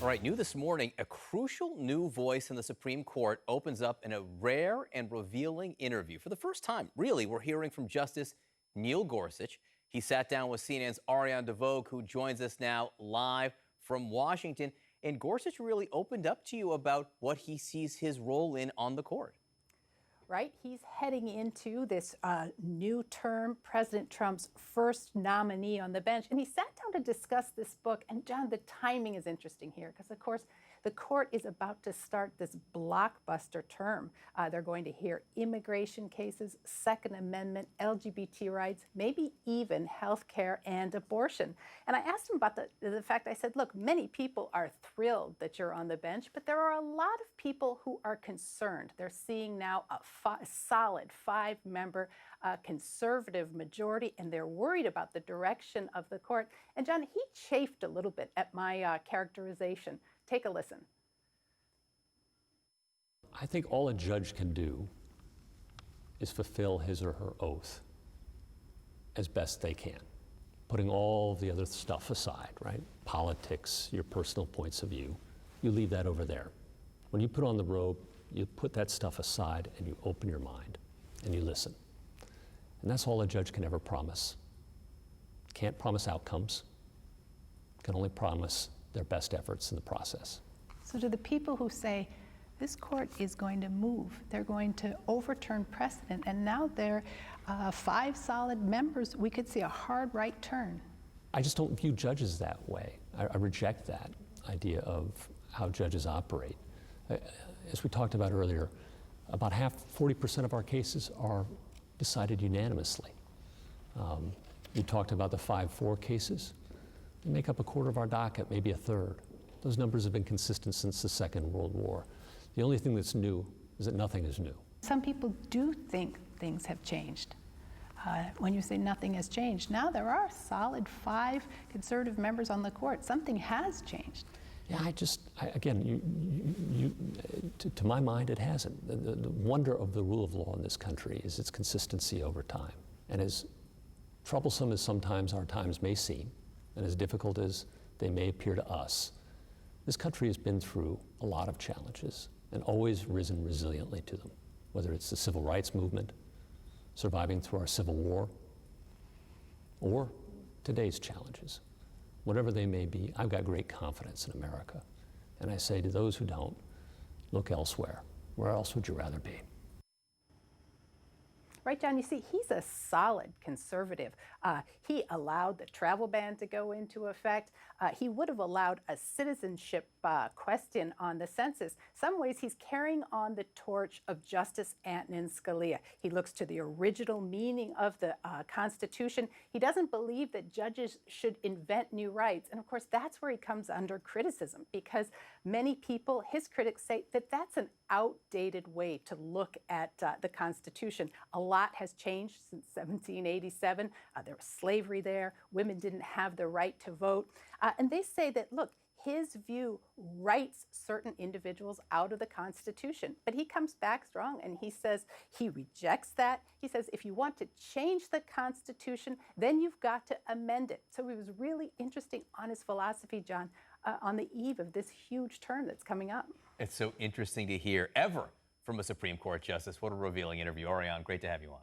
All right, new this morning, a crucial new voice in the Supreme Court opens up in a rare and revealing interview. For the first time, really, we're hearing from Justice Neil Gorsuch. He sat down with CNN's Ariane DeVoe, who joins us now live from Washington. And Gorsuch really opened up to you about what he sees his role in on the court. Right? He's heading into this new term, President Trump's first nominee on the bench. And he sat down to discuss this book. And John, the timing is interesting here because, of course, the court is about to start this blockbuster term. They're going to hear immigration cases, Second Amendment, LGBT rights, maybe even health care and abortion. And I asked him about the fact, I said, look, many people are thrilled that you're on the bench, but there are a lot of people who are concerned. They're seeing now a solid five-member conservative majority, and they're worried about the direction of the court. And John, he chafed a little bit at my characterization. Take a listen. I think all a judge can do is fulfill his or her oath as best they can, putting all the other stuff aside, right? Politics, your personal points of view, you leave that over there. When you put on the robe, you put that stuff aside and you open your mind and you listen. And that's all a judge can ever promise. Can't promise outcomes, can only promise their best efforts in the process. So to the people who say, this court is going to move, they're going to overturn precedent, and now they're five solid members, we could see a hard right turn. I just don't view judges that way. I reject that idea of how judges operate. As we talked about earlier, about 40% of our cases are decided unanimously. You talked about the 5-4 cases. They make up a quarter of our docket, maybe a third. Those numbers have been consistent since the Second World War. The only thing that's new is that nothing is new. Some people do think things have changed. When you say nothing has changed, now there are solid 5 conservative members on the court. Something has changed. Yeah, again, to my mind, it hasn't. The wonder of the rule of law in this country is its consistency over time. And as troublesome as sometimes our times may seem, and as difficult as they may appear to us, this country has been through a lot of challenges and always risen resiliently to them, whether it's the civil rights movement, surviving through our Civil War, or today's challenges. Whatever they may be, I've got great confidence in America. And I say to those who don't, look elsewhere. Where else would you rather be? Right, John, you see, he's a solid conservative. He allowed the travel ban to go into effect. He would have allowed a citizenship question on the census. Some ways he's carrying on the torch of Justice Antonin Scalia. He looks to the original meaning of the Constitution. He doesn't believe that judges should invent new rights. And of course, that's where he comes under criticism, because many people, his critics, say that that's an outdated way to look at the Constitution. A lot has changed since 1787. There was slavery there. Women didn't have the right to vote. And they say that, look, his view writes certain individuals out of the Constitution. But he comes back strong and he says he rejects that. He says if you want to change the Constitution, then you've got to amend it. So it was really interesting on his philosophy, John, on the eve of this huge term that's coming up. It's so interesting to hear ever from a Supreme Court justice. What a revealing interview. Ariane, great to have you on.